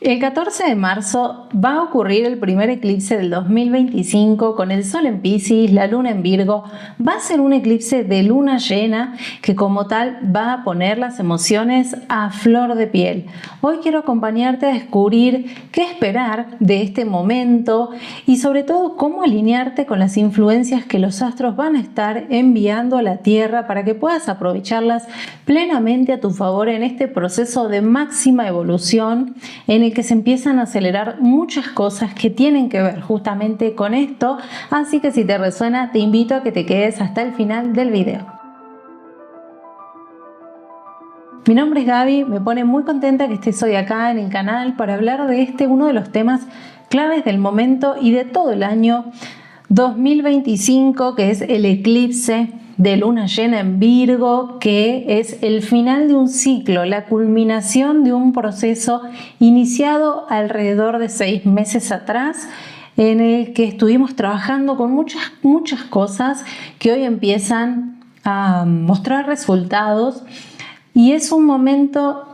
El 14 de marzo va a ocurrir el primer eclipse del 2025 con el Sol en Piscis, la Luna en Virgo. Va a ser un eclipse de luna llena que como tal va a poner las emociones a flor de piel. Hoy quiero acompañarte a descubrir qué esperar de este momento y sobre todo cómo alinearte con las influencias que los astros van a estar enviando a la Tierra para que puedas aprovecharlas plenamente a tu favor en este proceso de máxima evolución en el que se empiezan a acelerar muchas cosas que tienen que ver justamente con esto, así que si te resuena te invito a que te quedes hasta el final del video. Mi nombre es Gaby, me pone muy contenta que estés hoy acá en el canal para hablar de uno de los temas claves del momento y de todo el año 2025, que es el eclipse de luna llena en Virgo, que es el final de un ciclo, la culminación de un proceso iniciado alrededor de 6 meses atrás, en el que estuvimos trabajando con muchas cosas que hoy empiezan a mostrar resultados, y es un momento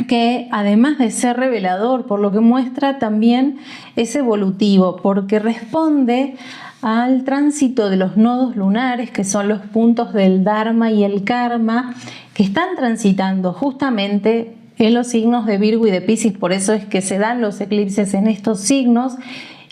que además de ser revelador por lo que muestra, también es evolutivo porque responde al tránsito de los nodos lunares, que son los puntos del Dharma y el Karma, que están transitando justamente en los signos de Virgo y de Piscis. Por eso es que se dan los eclipses en estos signos,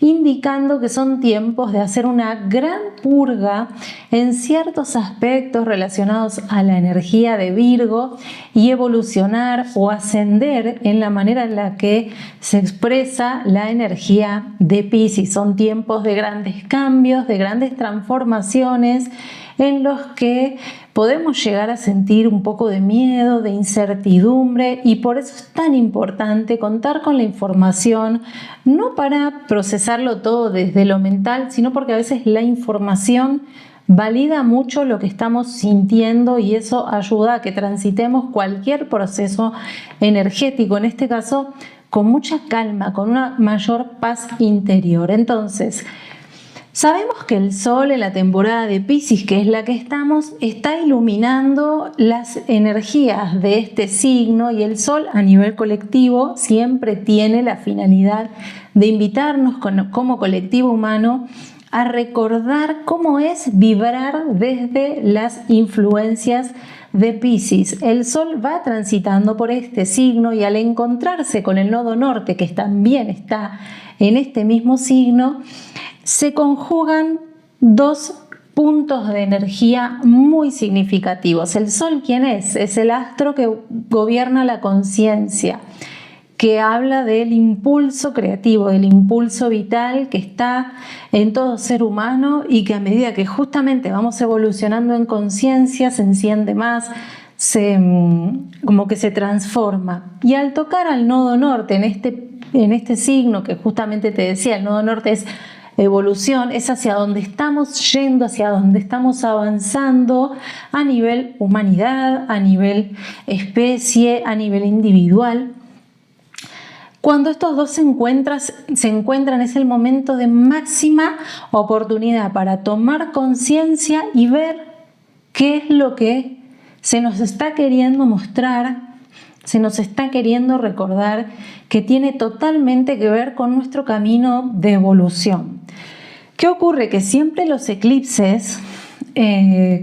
indicando que son tiempos de hacer una gran purga en ciertos aspectos relacionados a la energía de Virgo y evolucionar o ascender en la manera en la que se expresa la energía de Piscis. Son tiempos de grandes cambios, de grandes transformaciones, en los que podemos llegar a sentir un poco de miedo, de incertidumbre, y por eso es tan importante contar con la información, no para procesarlo todo desde lo mental, sino porque a veces la información valida mucho lo que estamos sintiendo y eso ayuda a que transitemos cualquier proceso energético, en este caso con mucha calma, con una mayor paz interior. Entonces, sabemos que el Sol en la temporada de Piscis, que es la que estamos, está iluminando las energías de este signo, y el Sol a nivel colectivo siempre tiene la finalidad de invitarnos como colectivo humano a recordar cómo es vibrar desde las influencias de Piscis. El Sol va transitando por este signo y al encontrarse con el nodo norte, que también está en este mismo signo, se conjugan dos puntos de energía muy significativos. El Sol, ¿quién es? Es el astro que gobierna la conciencia, que habla del impulso creativo, del impulso vital que está en todo ser humano y que a medida que justamente vamos evolucionando en conciencia se enciende más, como que se transforma. Y al tocar al nodo norte en este signo, que justamente te decía, el nodo norte es evolución, es hacia donde estamos yendo, hacia donde estamos avanzando a nivel humanidad, a nivel especie, a nivel individual. Cuando estos dos se encuentran es el momento de máxima oportunidad para tomar conciencia y ver qué es lo que se nos está queriendo mostrar, se nos está queriendo recordar, que tiene totalmente que ver con nuestro camino de evolución. ¿Qué ocurre? Que siempre los eclipses,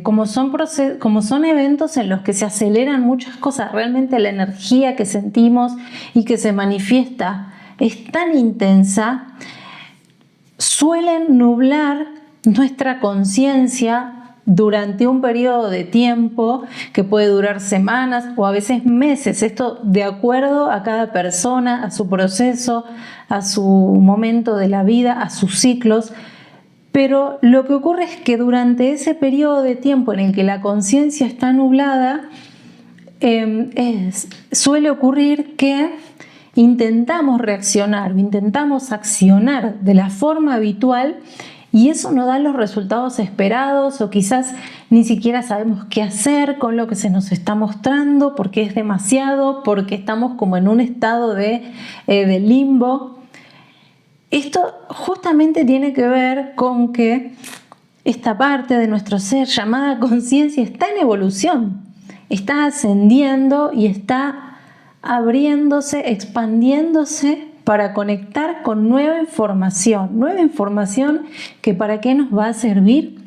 como son eventos en los que se aceleran muchas cosas, realmente la energía que sentimos y que se manifiesta es tan intensa, suelen nublar nuestra conciencia durante un periodo de tiempo que puede durar semanas o a veces meses. Esto de acuerdo a cada persona, a su proceso, a su momento de la vida, a sus ciclos. Pero lo que ocurre es que durante ese periodo de tiempo en el que la conciencia está nublada, suele ocurrir que intentamos reaccionar o intentamos accionar de la forma habitual y eso no da los resultados esperados, o quizás ni siquiera sabemos qué hacer con lo que se nos está mostrando porque es demasiado, porque estamos como en un estado de limbo. Esto justamente tiene que ver con que esta parte de nuestro ser llamada conciencia está en evolución, está ascendiendo y está abriéndose, expandiéndose para conectar con nueva información que ¿para qué nos va a servir?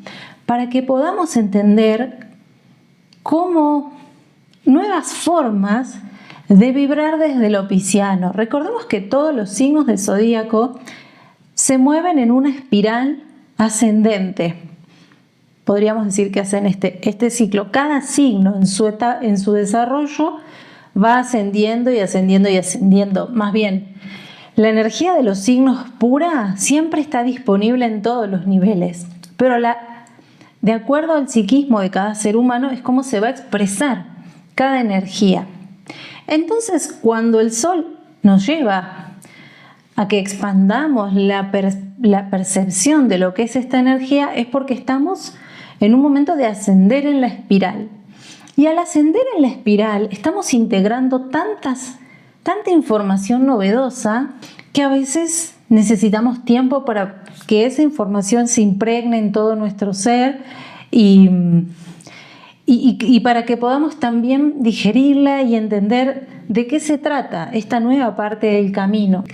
Para que podamos entender cómo nuevas formas de vibrar desde lo pisciano. Recordemos que todos los signos del zodíaco se mueven en una espiral ascendente. Podríamos decir que hacen este ciclo. Cada signo en su desarrollo va ascendiendo y ascendiendo y ascendiendo. Más bien, la energía de los signos pura siempre está disponible en todos los niveles, pero de acuerdo al psiquismo de cada ser humano es cómo se va a expresar cada energía. Entonces, cuando el sol nos lleva a que expandamos la percepción de lo que es esta energía, es porque estamos en un momento de ascender en la espiral. Y al ascender en la espiral estamos integrando tanta información novedosa que a veces necesitamos tiempo para que esa información se impregne en todo nuestro ser y para que podamos también digerirla y entender de qué se trata esta nueva parte del camino.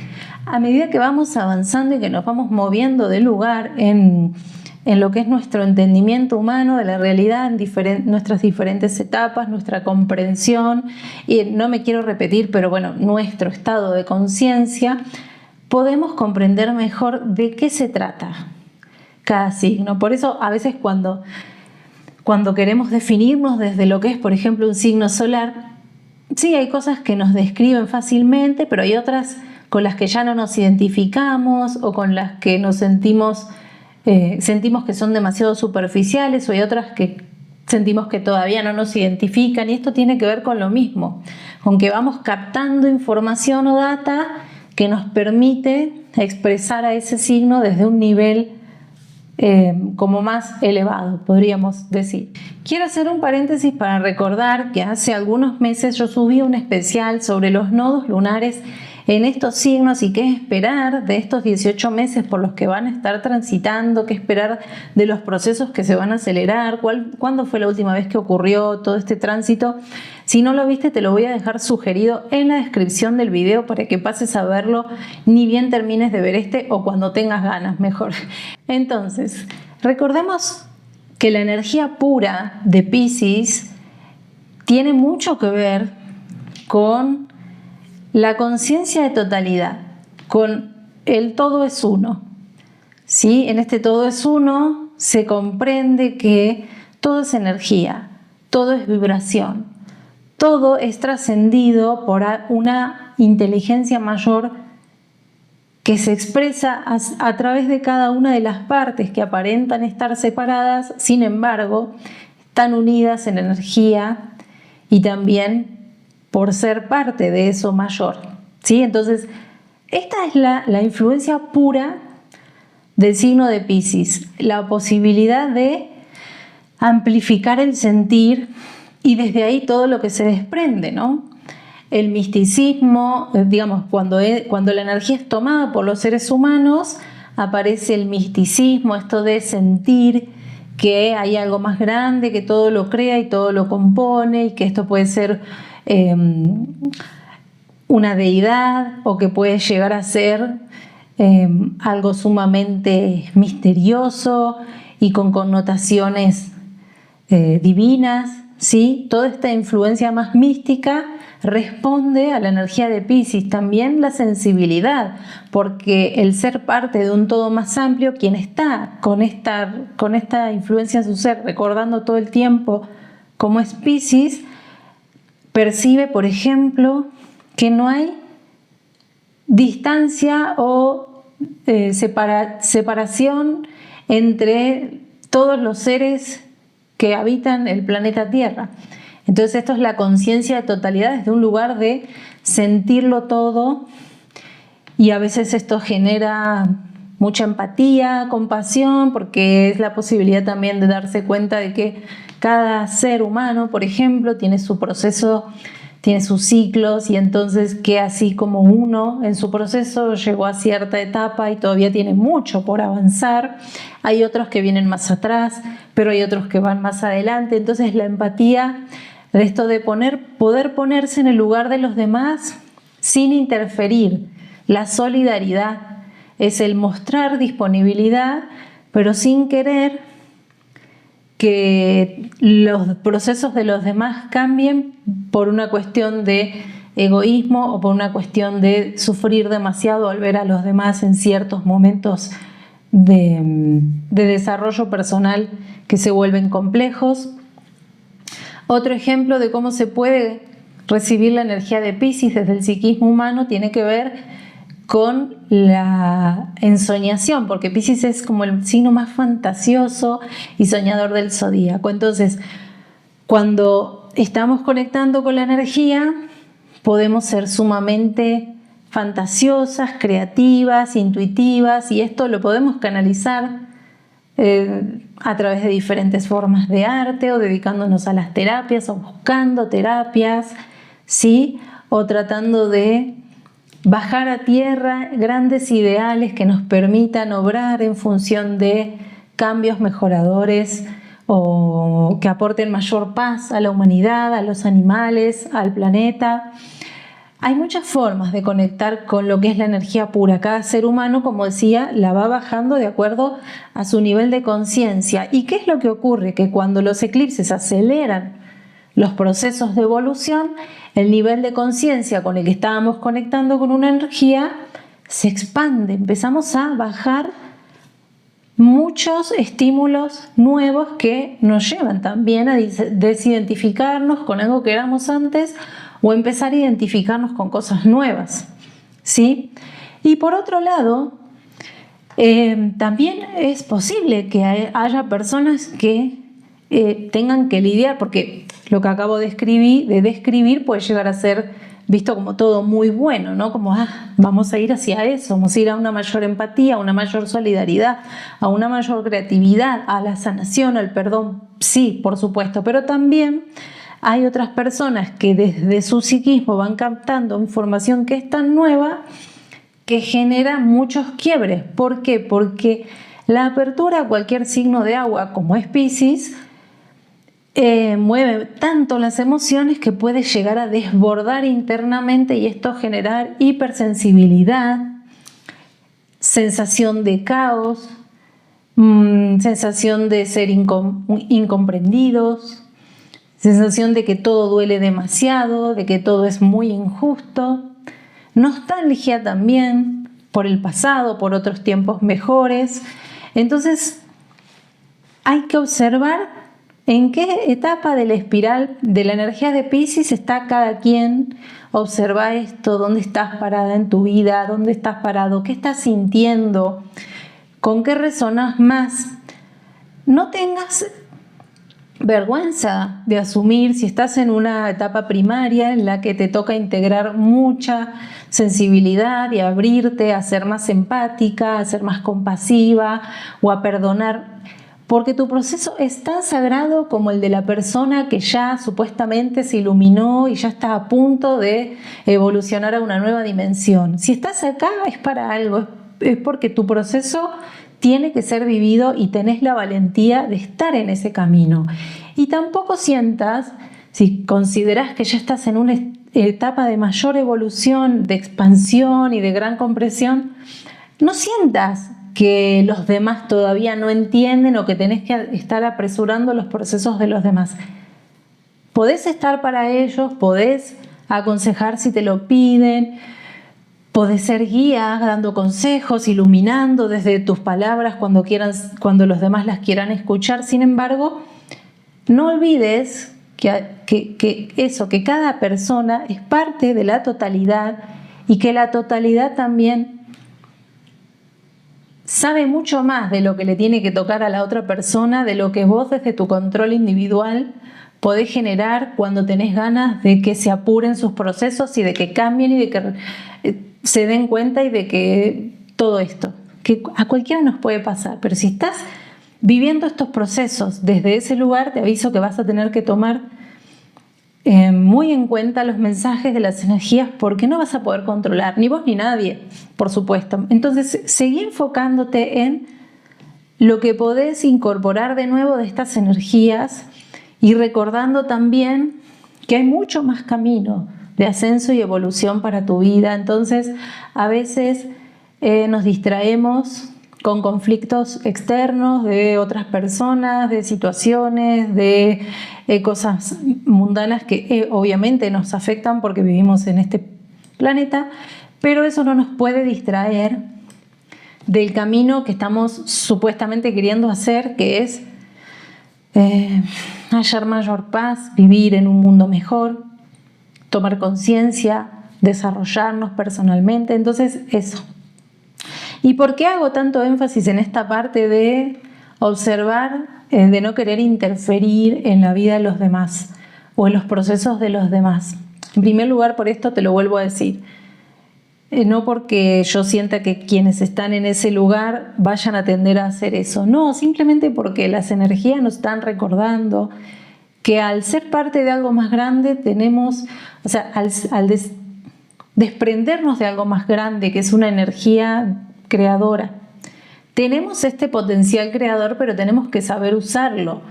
A medida que vamos avanzando y que nos vamos moviendo de lugar en lo que es nuestro entendimiento humano de la realidad, en nuestras diferentes etapas, nuestra comprensión, y no me quiero repetir, pero bueno, nuestro estado de conciencia, podemos comprender mejor de qué se trata cada signo. Por eso a veces cuando queremos definirnos desde lo que es, por ejemplo, un signo solar, sí, hay cosas que nos describen fácilmente, pero hay otras con las que ya no nos identificamos o con las que nos sentimos que son demasiado superficiales, o hay otras que sentimos que todavía no nos identifican, y esto tiene que ver con lo mismo, con que vamos captando información o data que nos permite expresar a ese signo desde un nivel como más elevado, podríamos decir. Quiero hacer un paréntesis para recordar que hace algunos meses yo subí un especial sobre los nodos lunares en estos signos y qué esperar de estos 18 meses por los que van a estar transitando, qué esperar de los procesos que se van a acelerar, cuándo fue la última vez que ocurrió todo este tránsito. Si no lo viste, te lo voy a dejar sugerido en la descripción del video para que pases a verlo ni bien termines de ver o cuando tengas ganas, mejor. Entonces, recordemos que la energía pura de Piscis tiene mucho que ver con la conciencia de totalidad, con el todo es uno. ¿Sí? En este todo es uno se comprende que todo es energía, todo es vibración, todo es trascendido por una inteligencia mayor que se expresa a través de cada una de las partes que aparentan estar separadas, sin embargo, están unidas en energía y también por ser parte de eso mayor. ¿Sí? Entonces, esta es la influencia pura del signo de Piscis, la posibilidad de amplificar el sentir y desde ahí todo lo que se desprende, ¿no? El misticismo, digamos, cuando la energía es tomada por los seres humanos, aparece el misticismo, esto de sentir que hay algo más grande que todo lo crea y todo lo compone, y que esto puede ser una deidad, o que puede llegar a ser algo sumamente misterioso y con connotaciones divinas, ¿sí? Toda esta influencia más mística responde a la energía de Piscis, también la sensibilidad, porque el ser parte de un todo más amplio, quien está con esta influencia en su ser, recordando todo el tiempo cómo es Piscis, percibe, por ejemplo, que no hay distancia o separación entre todos los seres que habitan el planeta Tierra. Entonces esto es la conciencia de totalidad desde un lugar de sentirlo todo, y a veces esto genera mucha empatía, compasión, porque es la posibilidad también de darse cuenta de que cada ser humano, por ejemplo, tiene su proceso, tiene sus ciclos, y entonces que así como uno en su proceso llegó a cierta etapa y todavía tiene mucho por avanzar, hay otros que vienen más atrás, pero hay otros que van más adelante. Entonces la empatía Esto de poder ponerse en el lugar de los demás sin interferir. La solidaridad es el mostrar disponibilidad, pero sin querer que los procesos de los demás cambien por una cuestión de egoísmo o por una cuestión de sufrir demasiado al ver a los demás en ciertos momentos de desarrollo personal que se vuelven complejos. Otro ejemplo de cómo se puede recibir la energía de Piscis desde el psiquismo humano tiene que ver con la ensoñación, porque Piscis es como el signo más fantasioso y soñador del zodíaco. Entonces, cuando estamos conectando con la energía, podemos ser sumamente fantasiosas, creativas, intuitivas, y esto lo podemos canalizar a través de diferentes formas de arte, o dedicándonos a las terapias, o buscando terapias, ¿sí? O tratando de bajar a tierra grandes ideales que nos permitan obrar en función de cambios mejoradores o que aporten mayor paz a la humanidad, a los animales, al planeta. Hay muchas formas de conectar con lo que es la energía pura. Cada ser humano, como decía, la va bajando de acuerdo a su nivel de conciencia. ¿Y qué es lo que ocurre? Que cuando los eclipses aceleran los procesos de evolución, el nivel de conciencia con el que estábamos conectando con una energía se expande. Empezamos a bajar muchos estímulos nuevos que nos llevan también a desidentificarnos con algo que éramos antes o empezar a identificarnos con cosas nuevas, ¿sí? Y por otro lado, también es posible que haya personas que tengan que lidiar, porque lo que acabo de describir puede llegar a ser visto como todo muy bueno, ¿no? Como vamos a ir hacia eso, vamos a ir a una mayor empatía, a una mayor solidaridad, a una mayor creatividad, a la sanación, al perdón, sí, por supuesto, pero también hay otras personas que desde su psiquismo van captando información que es tan nueva que genera muchos quiebres. ¿Por qué? Porque la apertura a cualquier signo de agua, como es Piscis, mueve tanto las emociones que puede llegar a desbordar internamente, y esto generar hipersensibilidad, sensación de caos, sensación de ser incomprendidos, sensación de que todo duele demasiado, de que todo es muy injusto, nostalgia también por el pasado, por otros tiempos mejores. Entonces hay que observar en qué etapa de la espiral de la energía de Piscis está cada quien. Observa esto, dónde estás parada en tu vida, dónde estás parado, qué estás sintiendo, con qué resonas más. No tengas vergüenza de asumir si estás en una etapa primaria en la que te toca integrar mucha sensibilidad y abrirte a ser más empática, a ser más compasiva o a perdonar, porque tu proceso es tan sagrado como el de la persona que ya supuestamente se iluminó y ya está a punto de evolucionar a una nueva dimensión. Si estás acá es para algo, es porque tu proceso tiene que ser vivido y tenés la valentía de estar en ese camino. Y tampoco sientas, si considerás que ya estás en una etapa de mayor evolución, de expansión y de gran compresión, no sientas que los demás todavía no entienden o que tenés que estar apresurando los procesos de los demás. Podés estar para ellos, podés aconsejar si te lo piden, podés ser guía dando consejos, iluminando desde tus palabras cuando los demás las quieran escuchar. Sin embargo, no olvides que cada persona es parte de la totalidad y que la totalidad también sabe mucho más de lo que le tiene que tocar a la otra persona, de lo que vos desde tu control individual podés generar cuando tenés ganas de que se apuren sus procesos y de que cambien y de que se den cuenta y de que todo esto, que a cualquiera nos puede pasar, pero si estás viviendo estos procesos desde ese lugar, te aviso que vas a tener que tomar muy en cuenta los mensajes de las energías, porque no vas a poder controlar, ni vos ni nadie, por supuesto. Entonces, seguí enfocándote en lo que podés incorporar de nuevo de estas energías y recordando también que hay mucho más camino de ascenso y evolución para tu vida. Entonces, a veces nos distraemos con conflictos externos de otras personas, de situaciones, de cosas mundanas que obviamente nos afectan porque vivimos en este planeta, pero eso no nos puede distraer del camino que estamos supuestamente queriendo hacer, que es hallar mayor paz, vivir en un mundo mejor, tomar conciencia, desarrollarnos personalmente. Entonces, eso. ¿Y por qué hago tanto énfasis en esta parte de observar, de no querer interferir en la vida de los demás o en los procesos de los demás? En primer lugar, por esto te lo vuelvo a decir. No porque yo sienta que quienes están en ese lugar vayan a tender a hacer eso. No, simplemente porque las energías nos están recordando que al ser parte de algo más grande tenemos, o sea, al desprendernos de algo más grande, que es una energía creadora, tenemos este potencial creador, pero tenemos que saber usarlo.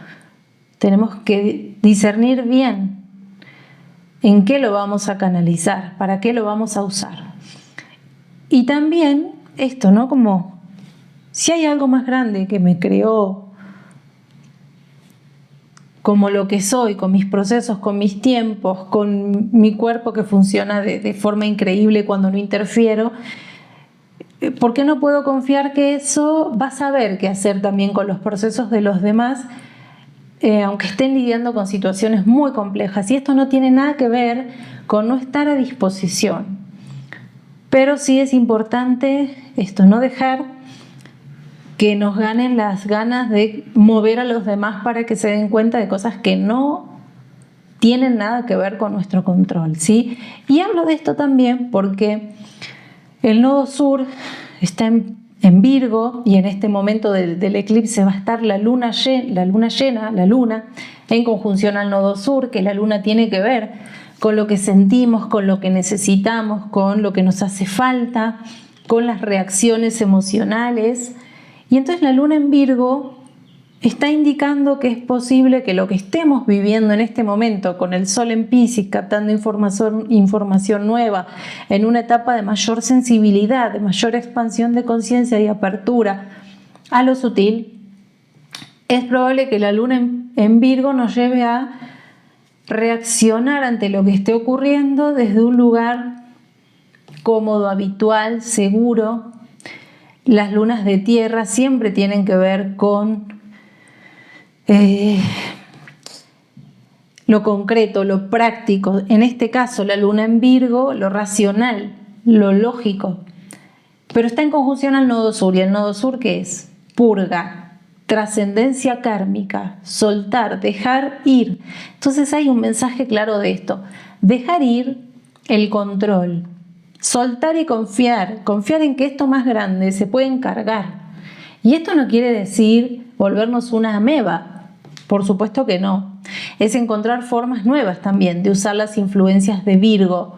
Tenemos que discernir bien en qué lo vamos a canalizar, para qué lo vamos a usar. Y también esto, ¿no? Como si hay algo más grande que me creó como lo que soy, con mis procesos, con mis tiempos, con mi cuerpo que funciona de forma increíble cuando no interfiero, ¿por qué no puedo confiar que eso va a saber qué hacer también con los procesos de los demás, aunque estén lidiando con situaciones muy complejas? Y esto no tiene nada que ver con no estar a disposición. Pero sí es importante esto, no dejar que nos ganen las ganas de mover a los demás para que se den cuenta de cosas que no tienen nada que ver con nuestro control, ¿sí? Y hablo de esto también porque el nodo sur está en Virgo y en este momento del eclipse va a estar la luna llena, en conjunción al nodo sur, que la luna tiene que ver con lo que sentimos, con lo que necesitamos, con lo que nos hace falta, con las reacciones emocionales. Y entonces la luna en Virgo está indicando que es posible que lo que estemos viviendo en este momento, con el sol en Piscis, captando información nueva, en una etapa de mayor sensibilidad, de mayor expansión de conciencia y apertura a lo sutil, es probable que la luna en Virgo nos lleve a reaccionar ante lo que esté ocurriendo desde un lugar cómodo, habitual, seguro. Las lunas de tierra siempre tienen que ver con lo concreto, lo práctico. En este caso, la luna en Virgo, lo racional, lo lógico. Pero está en conjunción al nodo sur. ¿Y el nodo sur qué es? Purga, trascendencia kármica, soltar, dejar ir. Entonces hay un mensaje claro de esto. Dejar ir el control. Soltar y confiar en que esto más grande se puede encargar. Y esto no quiere decir volvernos una ameba, por supuesto que no. Es encontrar formas nuevas también de usar las influencias de Virgo,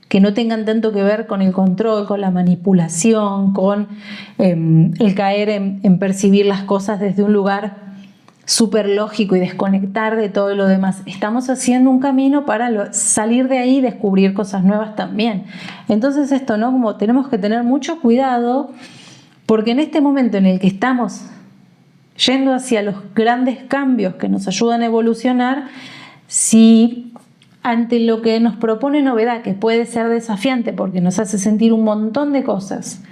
que no tengan tanto que ver con el control, con la manipulación, con el caer en percibir las cosas desde un lugar súper lógico y desconectar de todo lo demás. Estamos haciendo un camino para salir de ahí y descubrir cosas nuevas también. Entonces esto, ¿no? Como tenemos que tener mucho cuidado, porque en este momento en el que estamos yendo hacia los grandes cambios que nos ayudan a evolucionar, si ante lo que nos propone novedad, que puede ser desafiante porque nos hace sentir un montón de cosas,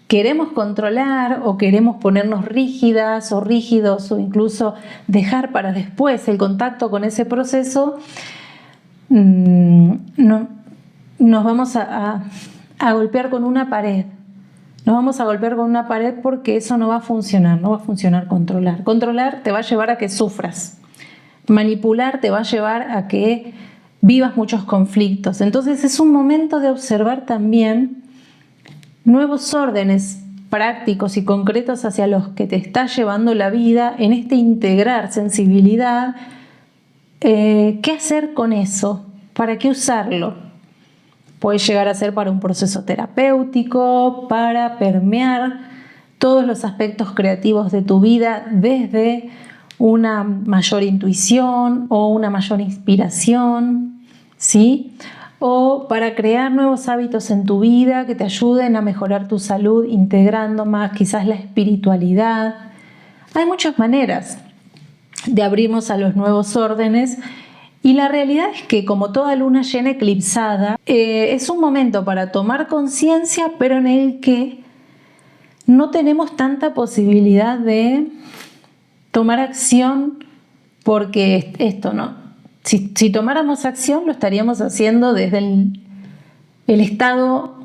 queremos controlar o queremos ponernos rígidas o rígidos o incluso dejar para después el contacto con ese proceso, no, nos vamos a golpear con una pared. Nos vamos a golpear con una pared porque eso no va a funcionar controlar. Controlar te va a llevar a que sufras. Manipular te va a llevar a que vivas muchos conflictos. Entonces es un momento de observar también nuevos órdenes prácticos y concretos hacia los que te está llevando la vida en este integrar sensibilidad. ¿Qué hacer con eso? ¿Para qué usarlo? Puede llegar a ser para un proceso terapéutico, para permear todos los aspectos creativos de tu vida desde una mayor intuición o una mayor inspiración, ¿sí? O para crear nuevos hábitos en tu vida que te ayuden a mejorar tu salud, integrando más quizás la espiritualidad. Hay muchas maneras de abrirnos a los nuevos órdenes, y la realidad es que, como toda luna llena eclipsada, es un momento para tomar conciencia, pero en el que no tenemos tanta posibilidad de tomar acción, porque esto no. Si tomáramos acción, lo estaríamos haciendo desde el estado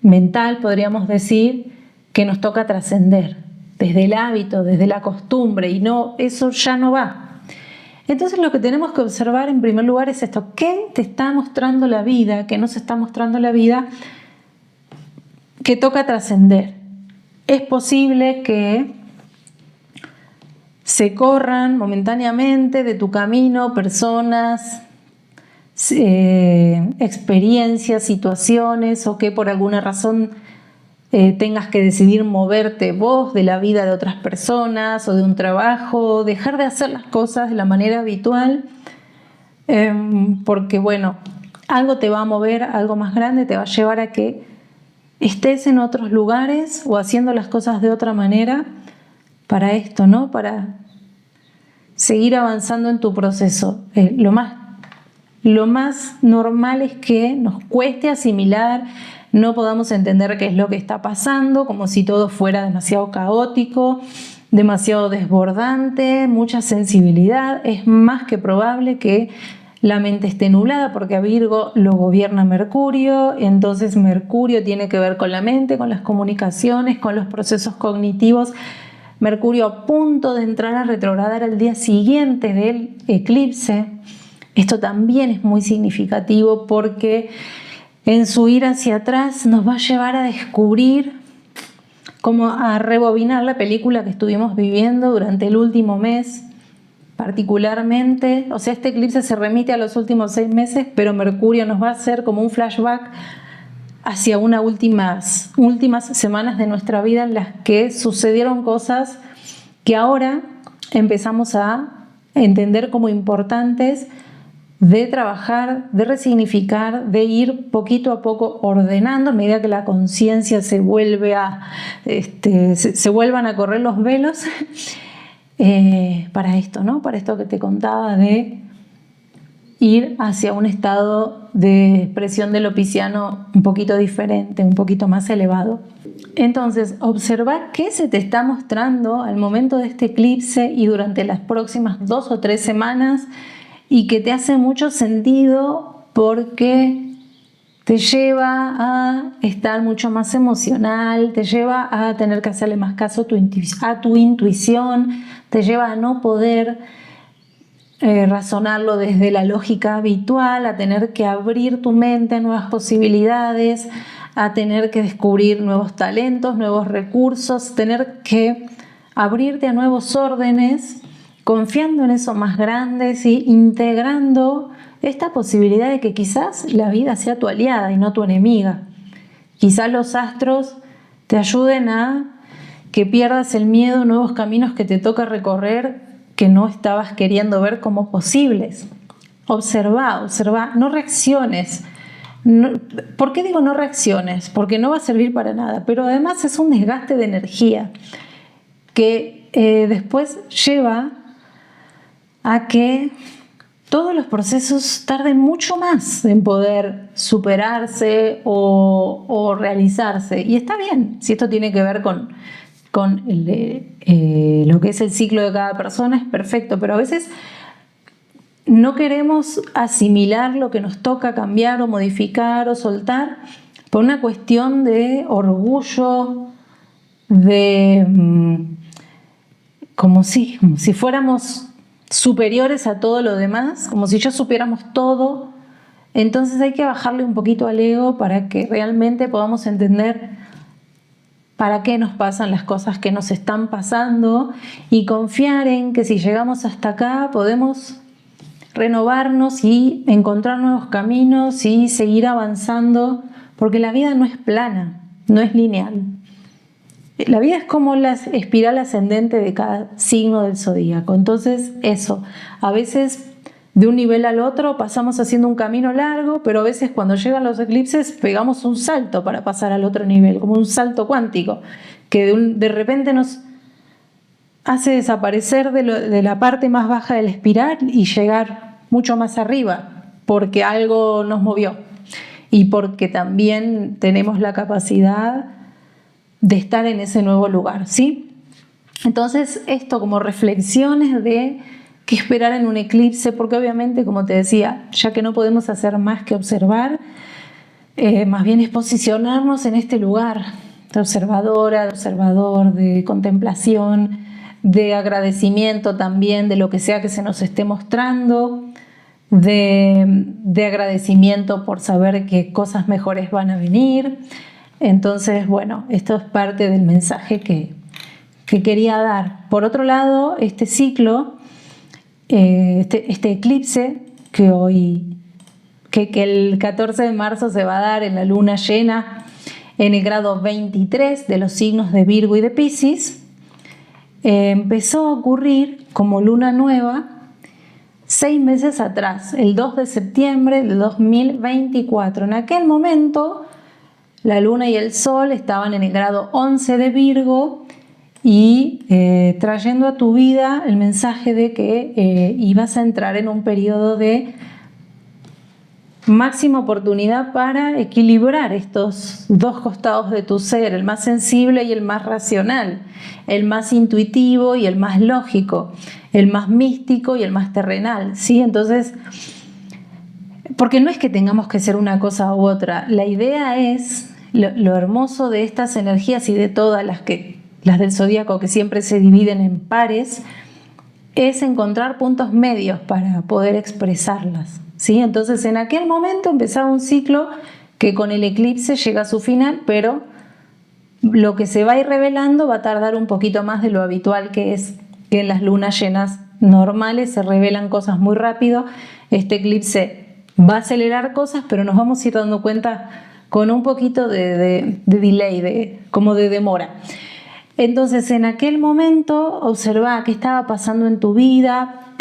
mental, podríamos decir, que nos toca trascender, desde el hábito, desde la costumbre, y no, eso ya no va. Entonces lo que tenemos que observar en primer lugar es esto: ¿qué te está mostrando la vida, qué nos está mostrando la vida que toca trascender? Es posible que se corran momentáneamente de tu camino personas, experiencias, situaciones, o que por alguna razón tengas que decidir moverte vos de la vida de otras personas o de un trabajo, dejar de hacer las cosas de la manera habitual, porque bueno, algo te va a mover, algo más grande te va a llevar a que estés en otros lugares o haciendo las cosas de otra manera para esto, ¿no? Para seguir avanzando en tu proceso. Lo más normal es que nos cueste asimilar, no podamos entender qué es lo que está pasando, como si todo fuera demasiado caótico, demasiado desbordante, mucha sensibilidad. Es más que probable que la mente esté nublada, porque a Virgo lo gobierna Mercurio, entonces Mercurio tiene que ver con la mente, con las comunicaciones, con los procesos cognitivos. Mercurio a punto de entrar a retrogradar al día siguiente del eclipse. Esto también es muy significativo, porque en su ir hacia atrás nos va a llevar a descubrir, como a rebobinar la película que estuvimos viviendo durante el último mes, particularmente. O sea, este eclipse se remite a los últimos 6 meses, pero Mercurio nos va a hacer como un flashback hacia unas últimas semanas de nuestra vida en las que sucedieron cosas que ahora empezamos a entender como importantes, de trabajar, de resignificar, de ir poquito a poco ordenando a medida que la conciencia se vuelve se vuelvan a correr los velos, para esto, ¿no? Para esto que te contaba, de ir hacia un estado de expresión de lo pisciano un poquito diferente, un poquito más elevado. Entonces, observa qué se te está mostrando al momento de este eclipse y durante las próximas 2 o 3 semanas, y que te hace mucho sentido porque te lleva a estar mucho más emocional, te lleva a tener que hacerle más caso a tu intuición, te lleva a no poder razonarlo desde la lógica habitual, a tener que abrir tu mente a nuevas posibilidades, a tener que descubrir nuevos talentos, nuevos recursos, tener que abrirte a nuevos órdenes, confiando en eso más grandes y integrando esta posibilidad de que quizás la vida sea tu aliada y no tu enemiga. Quizás los astros te ayuden a que pierdas el miedo a nuevos caminos que te toca recorrer, que no estabas queriendo ver como posibles. Observa, no reacciones. ¿Por qué digo no reacciones? Porque no va a servir para nada, pero además es un desgaste de energía que después lleva a que todos los procesos tarden mucho más en poder superarse o realizarse. Y está bien, si esto tiene que ver con lo que es el ciclo de cada persona, es perfecto, pero a veces no queremos asimilar lo que nos toca cambiar o modificar o soltar por una cuestión de orgullo, como si fuéramos superiores a todo lo demás, como si ya supiéramos todo. Entonces hay que bajarle un poquito al ego para que realmente podamos entender para qué nos pasan las cosas que nos están pasando, y confiar en que si llegamos hasta acá podemos renovarnos y encontrar nuevos caminos y seguir avanzando, porque la vida no es plana, no es lineal. La vida es como la espiral ascendente de cada signo del zodíaco. Entonces, eso, a veces de un nivel al otro pasamos haciendo un camino largo, pero a veces cuando llegan los eclipses pegamos un salto para pasar al otro nivel, como un salto cuántico, que de repente nos hace desaparecer de la parte más baja de la espiral y llegar mucho más arriba, porque algo nos movió y porque también tenemos la capacidad de estar en ese nuevo lugar, ¿sí? Entonces, esto como reflexiones de qué esperar en un eclipse, porque obviamente, como te decía, ya que no podemos hacer más que observar, más bien es posicionarnos en este lugar de observadora, de observador, de contemplación, de agradecimiento también de lo que sea que se nos esté mostrando, de agradecimiento por saber que cosas mejores van a venir. Entonces, bueno, esto es parte del mensaje que quería dar. Por otro lado, este ciclo, este eclipse que el 14 de marzo se va a dar en la luna llena en el grado 23 de los signos de Virgo y de Piscis, empezó a ocurrir como luna nueva 6 meses atrás, el 2 de septiembre de 2024. En aquel momento, la luna y el sol estaban en el grado 11 de Virgo y trayendo a tu vida el mensaje de que ibas a entrar en un periodo de máxima oportunidad para equilibrar estos dos costados de tu ser, el más sensible y el más racional, el más intuitivo y el más lógico, el más místico y el más terrenal, ¿sí? Entonces, porque no es que tengamos que ser una cosa u otra, la idea es, lo hermoso de estas energías y de todas las del zodíaco que siempre se dividen en pares, es encontrar puntos medios para poder expresarlas, ¿sí? Entonces, en aquel momento empezaba un ciclo que con el eclipse llega a su final, pero lo que se va a ir revelando va a tardar un poquito más de lo habitual, que es que en las lunas llenas normales se revelan cosas muy rápido. Este eclipse va a acelerar cosas, pero nos vamos a ir dando cuenta con un poquito de delay, como de demora. Entonces, en aquel momento, observa qué estaba pasando en tu vida,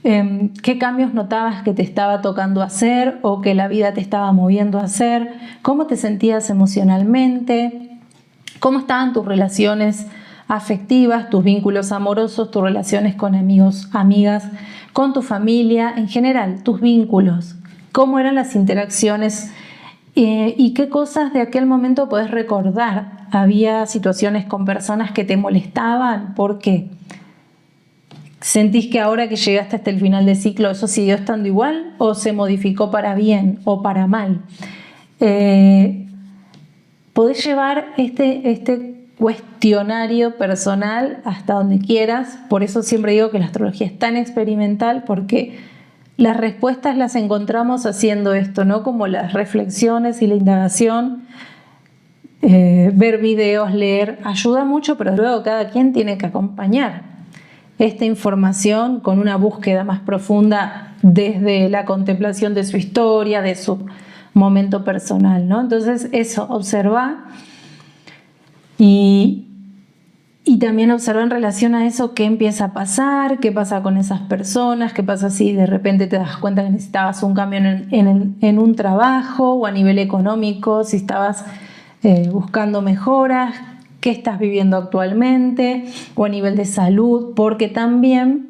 qué cambios notabas que te estaba tocando hacer o que la vida te estaba moviendo a hacer, cómo te sentías emocionalmente, cómo estaban tus relaciones afectivas, tus vínculos amorosos, tus relaciones con amigos, amigas, con tu familia, en general, tus vínculos, cómo eran las interacciones y qué cosas de aquel momento podés recordar. Había situaciones con personas que te molestaban, ¿por qué? ¿Sentís que ahora que llegaste hasta el final del ciclo eso siguió estando igual o se modificó para bien o para mal? Podés llevar este cuestionario personal hasta donde quieras, por eso siempre digo que la astrología es tan experimental, porque las respuestas las encontramos haciendo esto, ¿no? Como las reflexiones y la indagación, ver videos, leer, ayuda mucho, pero luego cada quien tiene que acompañar esta información con una búsqueda más profunda desde la contemplación de su historia, de su momento personal, ¿no? Entonces eso, observa y también observa en relación a eso qué empieza a pasar, qué pasa con esas personas, qué pasa si de repente te das cuenta que necesitabas un cambio en un trabajo o a nivel económico, si estabas buscando mejoras, qué estás viviendo actualmente o a nivel de salud, porque también,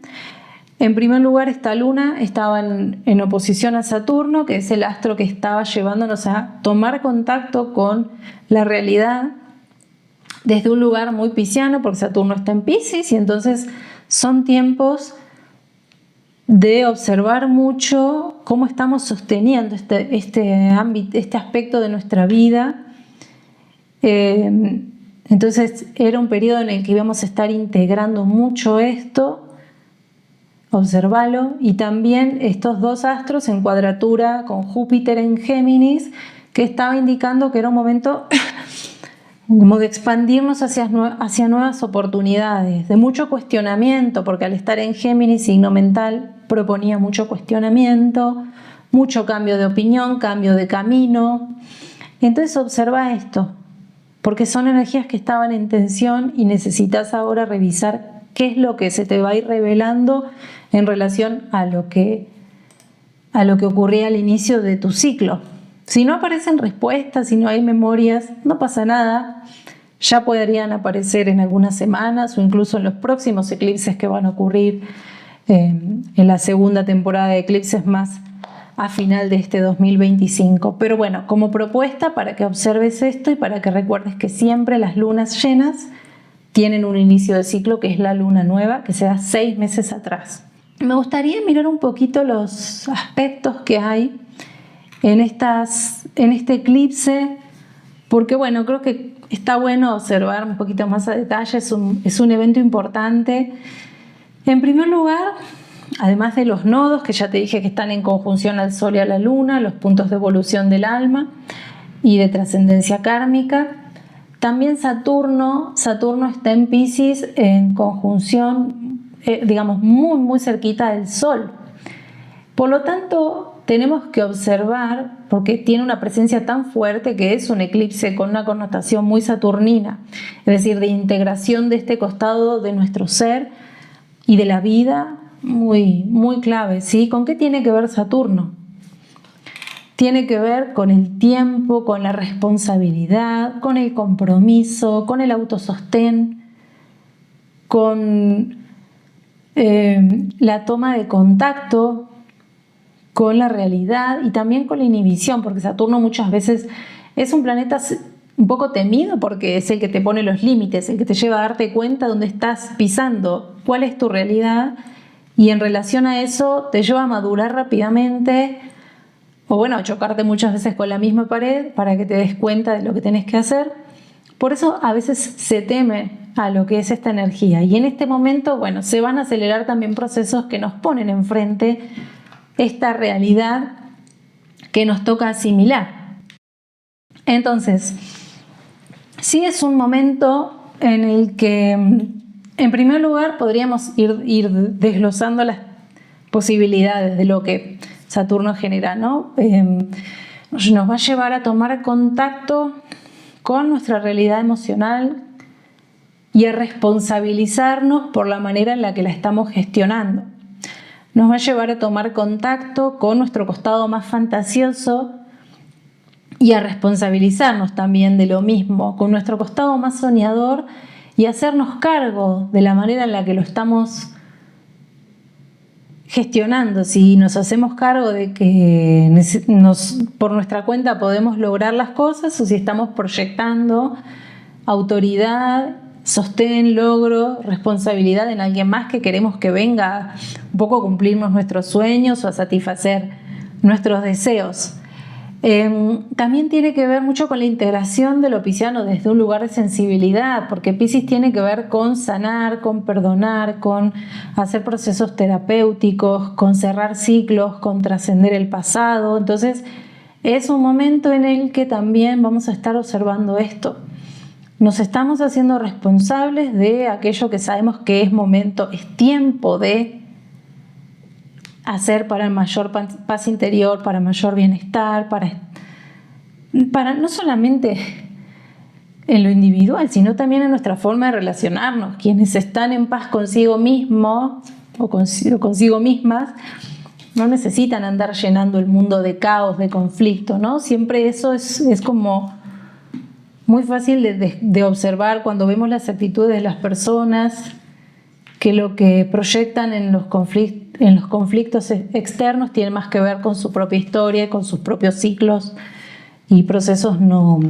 en primer lugar, esta luna estaba en oposición a Saturno, que es el astro que estaba llevándonos a tomar contacto con la realidad desde un lugar muy pisciano, porque Saturno está en Piscis, y entonces son tiempos de observar mucho cómo estamos sosteniendo este aspecto de nuestra vida. Entonces era un periodo en el que íbamos a estar integrando mucho esto, observarlo, y también estos dos astros en cuadratura con Júpiter en Géminis, que estaba indicando que era un momento como de expandirnos hacia nuevas oportunidades, de mucho cuestionamiento, porque al estar en Géminis, signo mental, proponía mucho cuestionamiento, mucho cambio de opinión, cambio de camino. Entonces observa esto, porque son energías que estaban en tensión y necesitas ahora revisar qué es lo que se te va a ir revelando en relación a lo que ocurría al inicio de tu ciclo. Si no aparecen respuestas, si no hay memorias, no pasa nada. Ya podrían aparecer en algunas semanas o incluso en los próximos eclipses que van a ocurrir en la segunda temporada de eclipses, más a final de este 2025. Pero bueno, como propuesta para que observes esto y para que recuerdes que siempre las lunas llenas tienen un inicio de ciclo, que es la luna nueva, que se da 6 meses atrás. Me gustaría mirar un poquito los aspectos que hay en este eclipse, porque bueno, creo que está bueno observar un poquito más a detalle, es un evento importante. En primer lugar, además de los nodos, que ya te dije que están en conjunción al Sol y a la Luna, los puntos de evolución del alma y de trascendencia kármica, también Saturno está en Piscis en conjunción, digamos, muy, muy cerquita del Sol. Por lo tanto, tenemos que observar, porque tiene una presencia tan fuerte que es un eclipse con una connotación muy saturnina, es decir, de integración de este costado de nuestro ser y de la vida muy, muy clave, ¿sí? ¿Con qué tiene que ver Saturno? Tiene que ver con el tiempo, con la responsabilidad, con el compromiso, con el autosostén, con la toma de contacto con la realidad y también con la inhibición, porque Saturno muchas veces es un planeta un poco temido porque es el que te pone los límites, el que te lleva a darte cuenta dónde estás pisando, cuál es tu realidad, y en relación a eso te lleva a madurar rápidamente o bueno, a chocarte muchas veces con la misma pared para que te des cuenta de lo que tenés que hacer. Por eso a veces se teme a lo que es esta energía, y en este momento, bueno, se van a acelerar también procesos que nos ponen enfrente esta realidad que nos toca asimilar. Entonces, sí es un momento en el que, en primer lugar, podríamos ir desglosando las posibilidades de lo que Saturno genera, ¿no? Nos va a llevar a tomar contacto con nuestra realidad emocional y a responsabilizarnos por la manera en la que la estamos gestionando. Nos va a llevar a tomar contacto con nuestro costado más fantasioso y a responsabilizarnos también de lo mismo, con nuestro costado más soñador, y hacernos cargo de la manera en la que lo estamos gestionando. Si nos hacemos cargo de que por nuestra cuenta podemos lograr las cosas, o si estamos proyectando autoridad, sostén, logro, responsabilidad en alguien más que queremos que venga un poco a cumplirnos nuestros sueños o a satisfacer nuestros deseos. También tiene que ver mucho con la integración de lo pisciano desde un lugar de sensibilidad, porque Piscis tiene que ver con sanar, con perdonar, con hacer procesos terapéuticos, con cerrar ciclos, con trascender el pasado. Entonces es un momento en el que también vamos a estar observando esto. Nos estamos haciendo responsables de aquello que sabemos que es momento, es tiempo de hacer para mayor paz interior, para mayor bienestar, para no solamente en lo individual, sino también en nuestra forma de relacionarnos. Quienes están en paz consigo mismos o consigo mismas no necesitan andar llenando el mundo de caos, de conflicto, ¿no? Siempre eso es como muy fácil de observar cuando vemos las actitudes de las personas, que lo que proyectan en los conflictos externos tiene más que ver con su propia historia, con sus propios ciclos y procesos no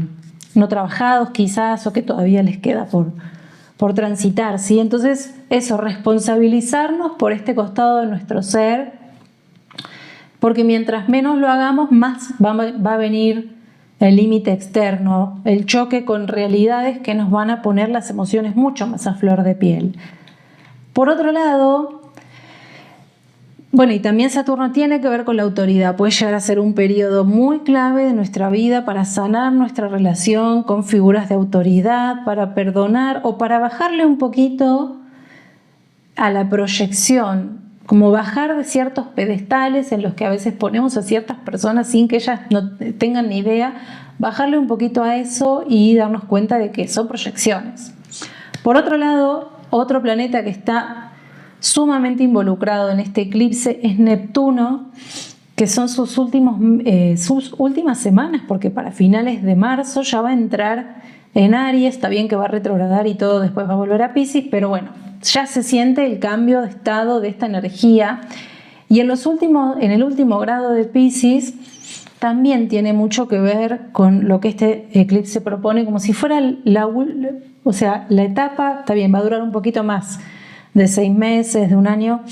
trabajados quizás, o que todavía les queda por transitar, ¿sí? Entonces eso, responsabilizarnos por este costado de nuestro ser, porque mientras menos lo hagamos, más va a venir el límite externo, el choque con realidades que nos van a poner las emociones mucho más a flor de piel. Por otro lado, bueno, y también Saturno tiene que ver con la autoridad. Puede llegar a ser un periodo muy clave de nuestra vida para sanar nuestra relación con figuras de autoridad, para perdonar o para bajarle un poquito a la proyección, como bajar de ciertos pedestales en los que a veces ponemos a ciertas personas sin que ellas no tengan ni idea, bajarle un poquito a eso y darnos cuenta de que son proyecciones. Por otro lado, otro planeta que está sumamente involucrado en este eclipse es Neptuno, que son sus últimas semanas, porque para finales de marzo ya va a entrar en Aries. Está bien que va a retrogradar y todo, después va a volver a Piscis, pero bueno, ya se siente el cambio de estado de esta energía. Y en el último grado de Piscis también tiene mucho que ver con lo que este eclipse propone, como si fuera la etapa, está bien, va a durar un poquito más de 6 meses, de un año,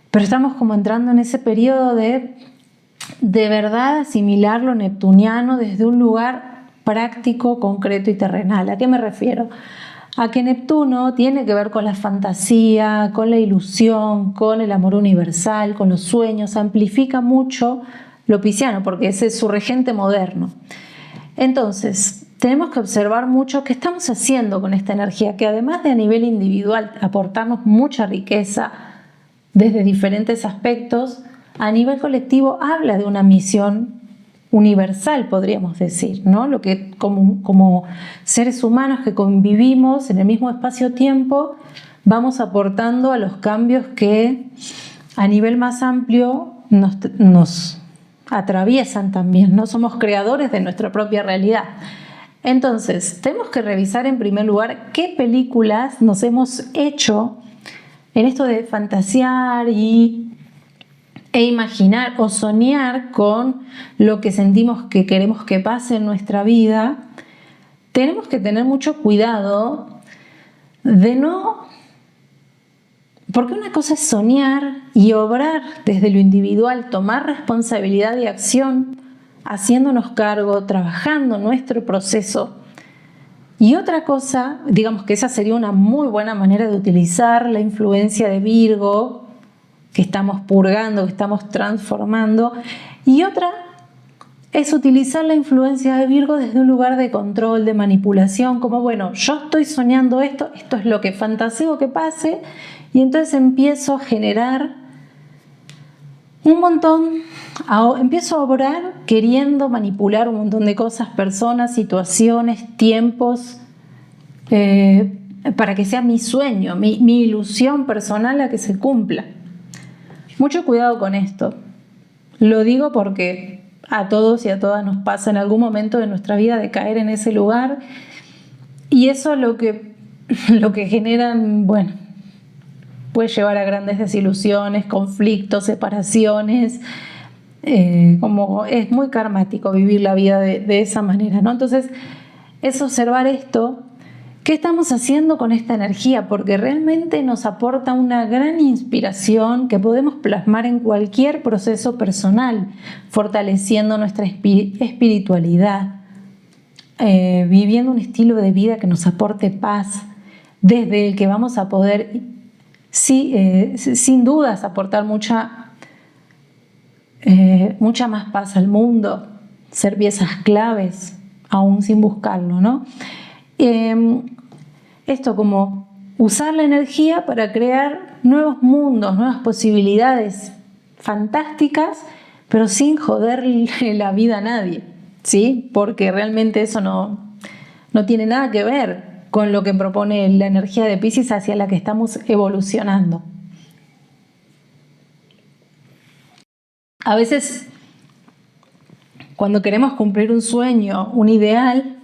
pero estamos como entrando en ese periodo de verdad asimilar lo neptuniano desde un lugar práctico, concreto y terrenal. ¿A qué me refiero? A que Neptuno tiene que ver con la fantasía, con la ilusión, con el amor universal, con los sueños, amplifica mucho lo pisciano porque ese es su regente moderno. Entonces, tenemos que observar mucho qué estamos haciendo con esta energía, que además de a nivel individual aportarnos mucha riqueza desde diferentes aspectos, a nivel colectivo habla de una misión universal, podríamos decir, ¿no? Lo que como seres humanos que convivimos en el mismo espacio-tiempo, vamos aportando a los cambios que a nivel más amplio nos atraviesan también, ¿no? Somos creadores de nuestra propia realidad. Entonces, tenemos que revisar en primer lugar qué películas nos hemos hecho en esto de fantasear e imaginar o soñar con lo que sentimos que queremos que pase en nuestra vida. Tenemos que tener mucho cuidado de no... Porque una cosa es soñar y obrar desde lo individual, tomar responsabilidad y acción, haciéndonos cargo, trabajando nuestro proceso. Y otra cosa, digamos que esa sería una muy buena manera de utilizar la influencia de Virgo, que estamos purgando, que estamos transformando. Y otra es utilizar la influencia de Virgo desde un lugar de control, de manipulación, como bueno, yo estoy soñando esto es lo que fantaseo que pase, y entonces empiezo a generar un montón, empiezo a obrar queriendo manipular un montón de cosas, personas, situaciones, tiempos, para que sea mi sueño, mi ilusión personal la que se cumpla. Mucho cuidado con esto. Lo digo porque a todos y a todas nos pasa en algún momento de nuestra vida de caer en ese lugar, y eso lo que generan, bueno, puede llevar a grandes desilusiones, conflictos, separaciones, como es muy karmático vivir la vida de esa manera, ¿no? Entonces, es observar esto, qué estamos haciendo con esta energía, porque realmente nos aporta una gran inspiración que podemos plasmar en cualquier proceso personal, fortaleciendo nuestra espiritualidad, viviendo un estilo de vida que nos aporte paz, desde el que vamos a poder, sin dudas, aportar mucha más paz al mundo, ser piezas claves, aún sin buscarlo, ¿no? Esto como usar la energía para crear nuevos mundos, nuevas posibilidades fantásticas, pero sin joderle la vida a nadie, ¿sí? Porque realmente eso no tiene nada que ver con lo que propone la energía de Piscis hacia la que estamos evolucionando. A veces, cuando queremos cumplir un sueño, un ideal,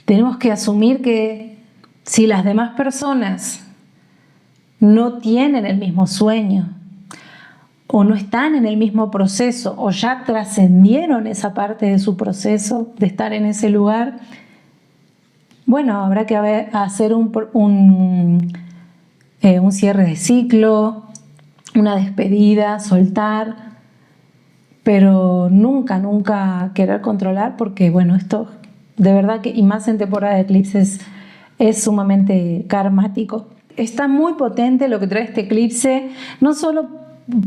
tenemos que asumir que si las demás personas no tienen el mismo sueño, o no están en el mismo proceso, o ya trascendieron esa parte de su proceso de estar en ese lugar, bueno, habrá que hacer un cierre de ciclo, una despedida, soltar, pero nunca querer controlar, porque bueno, esto de verdad que, y más en temporada de eclipses, es sumamente karmático. Está muy potente lo que trae este eclipse, no solo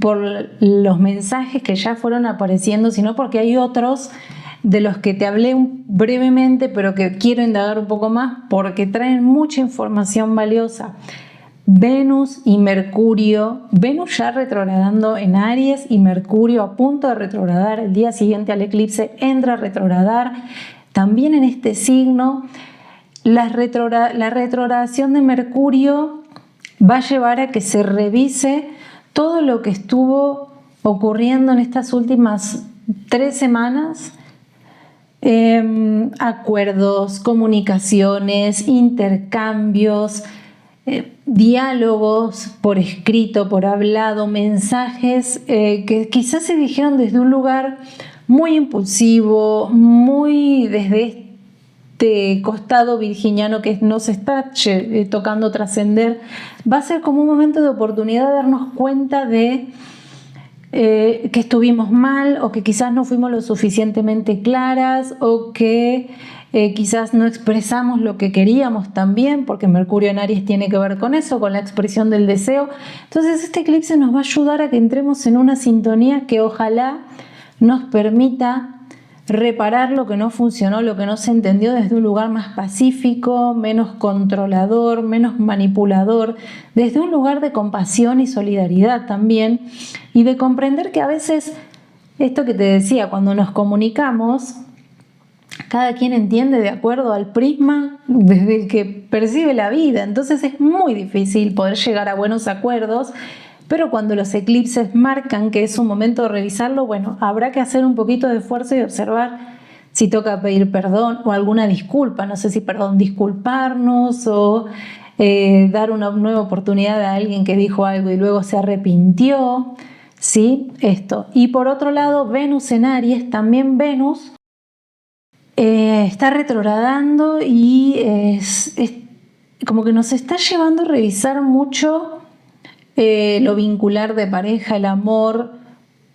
por los mensajes que ya fueron apareciendo, sino porque hay otros de los que te hablé brevemente, pero que quiero indagar un poco más porque traen mucha información valiosa. Venus y Mercurio, Venus ya retrogradando en Aries y Mercurio a punto de retrogradar el día siguiente al eclipse, entra a retrogradar también en este signo. La retrogradación de Mercurio va a llevar a que se revise todo lo que estuvo ocurriendo en estas últimas 3 semanas. Acuerdos, comunicaciones, intercambios, diálogos por escrito, por hablado, mensajes que quizás se dijeron desde un lugar muy impulsivo, muy desde este costado virginiano que nos está tocando trascender. Va a ser como un momento de oportunidad de darnos cuenta de que estuvimos mal, o que quizás no fuimos lo suficientemente claras, o que quizás no expresamos lo que queríamos también, porque Mercurio en Aries tiene que ver con eso, con la expresión del deseo. Entonces este eclipse nos va a ayudar a que entremos en una sintonía que ojalá nos permita reparar lo que no funcionó, lo que no se entendió desde un lugar más pacífico, menos controlador, menos manipulador, desde un lugar de compasión y solidaridad también, y de comprender que a veces, esto que te decía, cuando nos comunicamos, cada quien entiende de acuerdo al prisma desde el que percibe la vida. Entonces es muy difícil poder llegar a buenos acuerdos, pero cuando los eclipses marcan que es un momento de revisarlo, bueno, habrá que hacer un poquito de esfuerzo y observar si toca pedir perdón o alguna disculpa. No sé si disculparnos o dar una nueva oportunidad a alguien que dijo algo y luego se arrepintió, ¿sí? Esto. Y por otro lado, Venus en Aries, también Venus está retrogradando y es como que nos está llevando a revisar mucho lo vincular de pareja, el amor,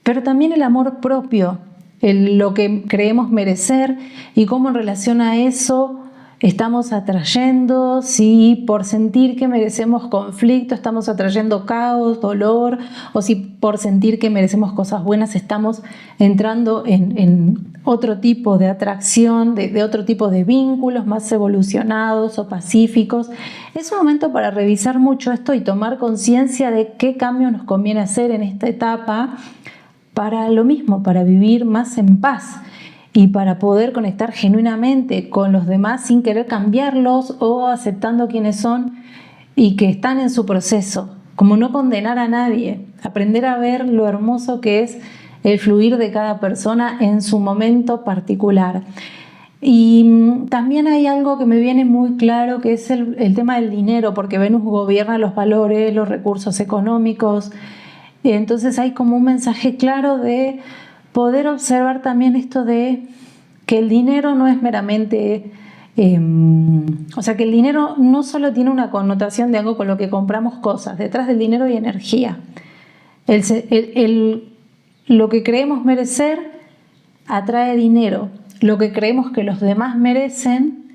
pero también el amor propio, lo que creemos merecer y cómo en relación a eso estamos atrayendo, si por sentir que merecemos conflicto estamos atrayendo caos, dolor, o si por sentir que merecemos cosas buenas estamos entrando en otro tipo de atracción, de otro tipo de vínculos más evolucionados o pacíficos. Es un momento para revisar mucho esto y tomar conciencia de qué cambio nos conviene hacer en esta etapa para lo mismo, para vivir más en paz y para poder conectar genuinamente con los demás sin querer cambiarlos o aceptando quienes son y que están en su proceso. Como no condenar a nadie, aprender a ver lo hermoso que es el fluir de cada persona en su momento particular. Y también hay algo que me viene muy claro, que es el tema del dinero, porque Venus gobierna los valores, los recursos económicos. Entonces hay como un mensaje claro de poder observar también esto de que el dinero no es meramente, o sea, que el dinero no solo tiene una connotación de algo con lo que compramos cosas, detrás del dinero hay energía. Lo que creemos merecer atrae dinero, lo que creemos que los demás merecen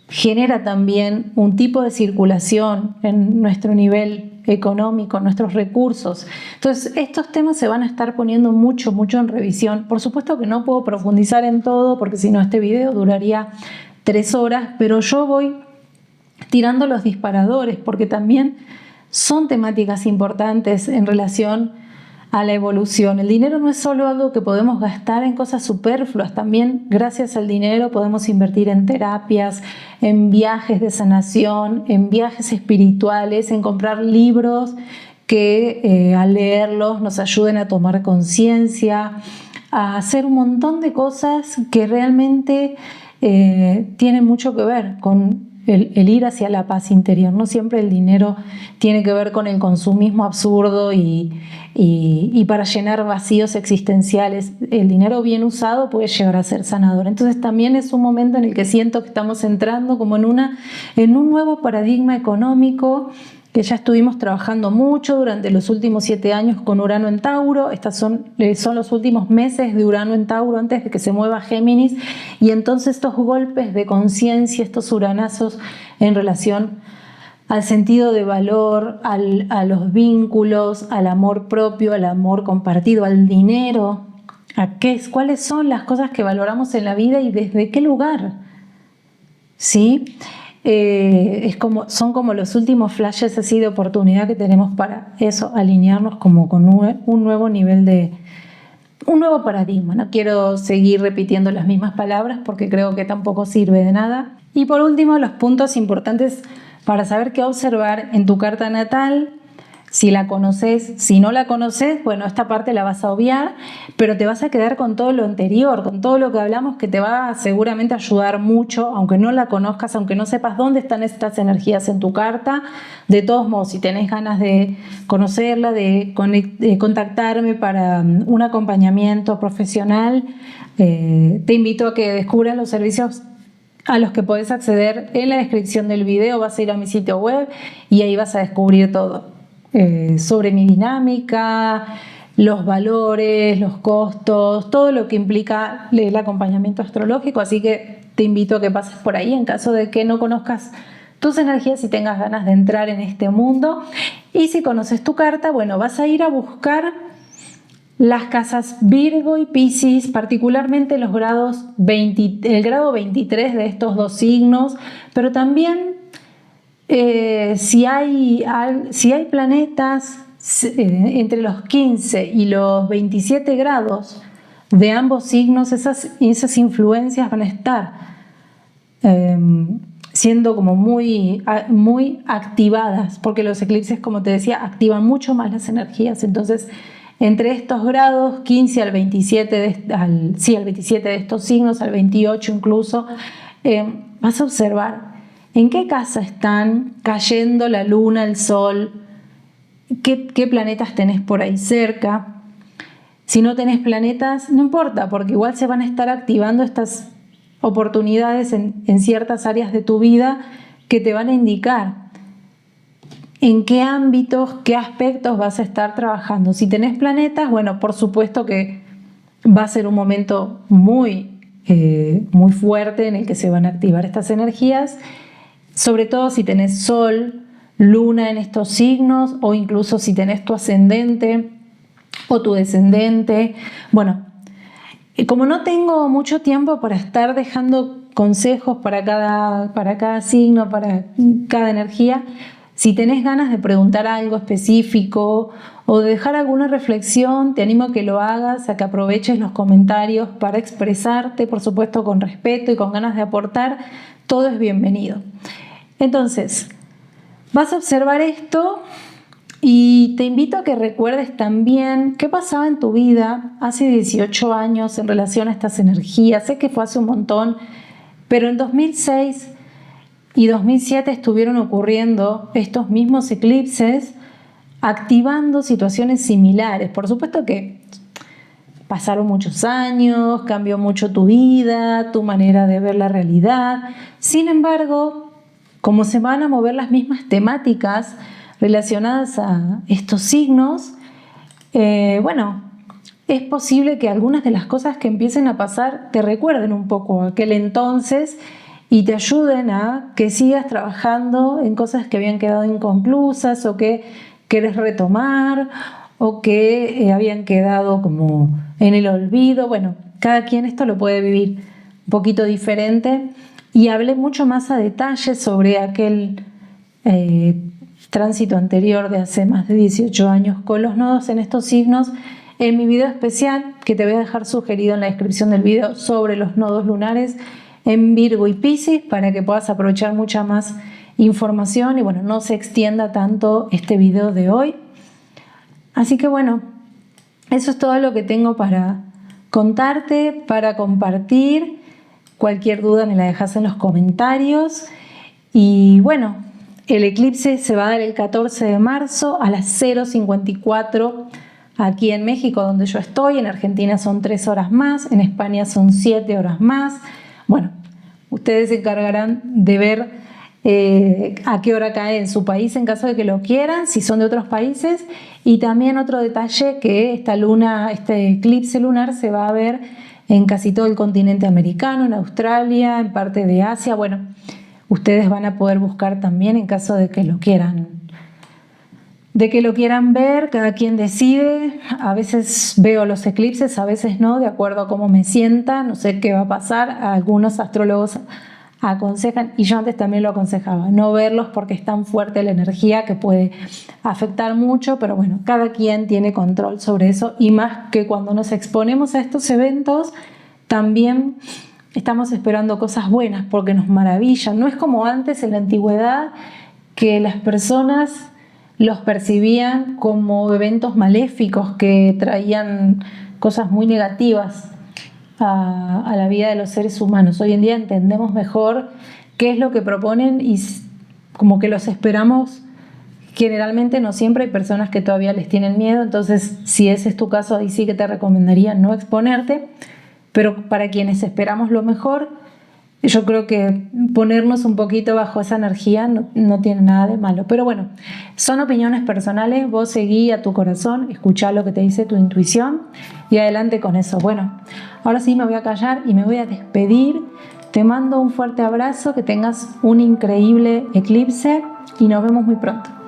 genera también un tipo de circulación en nuestro nivel económico, nuestros recursos. Entonces estos temas se van a estar poniendo mucho en revisión. Por supuesto que no puedo profundizar en todo porque si no este video duraría 3 horas, pero yo voy tirando los disparadores porque también son temáticas importantes en relación a la evolución. El dinero no es solo algo que podemos gastar en cosas superfluas, también gracias al dinero podemos invertir en terapias, en viajes de sanación, en viajes espirituales, en comprar libros que al leerlos nos ayuden a tomar conciencia, a hacer un montón de cosas que realmente tienen mucho que ver con el ir hacia la paz interior. No siempre el dinero tiene que ver con el consumismo absurdo y para llenar vacíos existenciales. El dinero bien usado puede llegar a ser sanador. Entonces también es un momento en el que siento que estamos entrando como en un nuevo paradigma económico que ya estuvimos trabajando mucho durante los últimos 7 años con Urano en Tauro. Estos son los últimos meses de Urano en Tauro antes de que se mueva Géminis, y entonces estos golpes de conciencia, estos uranazos en relación al sentido de valor, a los vínculos, al amor propio, al amor compartido, al dinero, cuáles son las cosas que valoramos en la vida y desde qué lugar, ¿sí? son como los últimos flashes así de oportunidad que tenemos para eso, alinearnos como con un nuevo nivel un nuevo paradigma. No quiero seguir repitiendo las mismas palabras porque creo que tampoco sirve de nada. Y por último, los puntos importantes para saber qué observar en tu carta natal. Si la conoces, si no la conoces, bueno, esta parte la vas a obviar, pero te vas a quedar con todo lo anterior, con todo lo que hablamos, que te va a seguramente ayudar mucho, aunque no la conozcas, aunque no sepas dónde están estas energías en tu carta. De todos modos, si tenés ganas de conocerla, de contactarme para un acompañamiento profesional, te invito a que descubras los servicios a los que podés acceder en la descripción del video. Vas a ir a mi sitio web y ahí vas a descubrir todo. Sobre mi dinámica, los valores, los costos, todo lo que implica el acompañamiento astrológico, así que te invito a que pases por ahí en caso de que no conozcas tus energías y tengas ganas de entrar en este mundo. Y si conoces tu carta, bueno, vas a ir a buscar las casas Virgo y Piscis, particularmente el grado 23 de estos dos signos, pero también si hay planetas entre los 15 y los 27 grados de ambos signos, esas influencias van a estar siendo como muy activadas, porque los eclipses, como te decía, activan mucho más las energías. Entonces, entre estos grados, 15 al 27 al 27 de estos signos, al 28 incluso, vas a observar en qué casa están cayendo la luna, el sol, qué planetas tenés por ahí cerca. Si no tenés planetas, no importa, porque igual se van a estar activando estas oportunidades en ciertas áreas de tu vida que te van a indicar en qué ámbitos, qué aspectos vas a estar trabajando. Si tenés planetas, bueno, por supuesto que va a ser un momento muy fuerte en el que se van a activar estas energías, sobre todo si tenés sol, luna en estos signos, o incluso si tenés tu ascendente o tu descendente. Bueno, como no tengo mucho tiempo para estar dejando consejos para cada signo, para cada energía, si tenés ganas de preguntar algo específico o de dejar alguna reflexión, te animo a que lo hagas, a que aproveches los comentarios para expresarte, por supuesto con respeto y con ganas de aportar. Todo es bienvenido. Entonces, vas a observar esto y te invito a que recuerdes también qué pasaba en tu vida hace 18 años en relación a estas energías. Sé que fue hace un montón, pero en 2006 y 2007 estuvieron ocurriendo estos mismos eclipses, activando situaciones similares. Por supuesto que pasaron muchos años, cambió mucho tu vida, tu manera de ver la realidad. Sin embargo, como se van a mover las mismas temáticas relacionadas a estos signos, es posible que algunas de las cosas que empiecen a pasar te recuerden un poco a aquel entonces y te ayuden a que sigas trabajando en cosas que habían quedado inconclusas o que querés retomar o que habían quedado como en el olvido. Bueno, cada quien esto lo puede vivir un poquito diferente, y hablé mucho más a detalle sobre aquel tránsito anterior de hace más de 18 años con los nodos en estos signos en mi video especial, que te voy a dejar sugerido en la descripción del video, sobre los nodos lunares en Virgo y Piscis, para que puedas aprovechar mucha más información y no se extienda tanto este video de hoy. Así que eso es todo lo que tengo para contarte, para compartir. Cualquier duda me la dejas en los comentarios. Y el eclipse se va a dar el 14 de marzo a las 0:54 aquí en México, donde yo estoy. En Argentina son 3 horas más, en España son 7 horas más. Ustedes se encargarán de ver a qué hora cae en su país en caso de que lo quieran, si son de otros países. Y también otro detalle, que este eclipse lunar se va a ver en casi todo el continente americano, en Australia, en parte de Asia. Ustedes van a poder buscar también en caso de que lo quieran ver. Cada quien decide. A veces veo los eclipses, a veces no, de acuerdo a cómo me sienta. No sé qué va a pasar. Algunos astrólogos aconsejan, y yo antes también lo aconsejaba, no verlos porque es tan fuerte la energía que puede afectar mucho, pero bueno, cada quien tiene control sobre eso, y más que cuando nos exponemos a estos eventos, también estamos esperando cosas buenas porque nos maravillan. No es como antes en la antigüedad que las personas los percibían como eventos maléficos que traían cosas muy negativas a la vida de los seres humanos. Hoy en día entendemos mejor qué es lo que proponen y como que los esperamos. Generalmente no siempre, hay personas que todavía les tienen miedo, entonces si ese es tu caso, ahí sí que te recomendaría no exponerte, pero para quienes esperamos lo mejor, yo creo que ponernos un poquito bajo esa energía no tiene nada de malo. Pero bueno, son opiniones personales, vos seguí a tu corazón, escuchá lo que te dice tu intuición y adelante con eso. Bueno, ahora sí me voy a callar y me voy a despedir. Te mando un fuerte abrazo, que tengas un increíble eclipse y nos vemos muy pronto.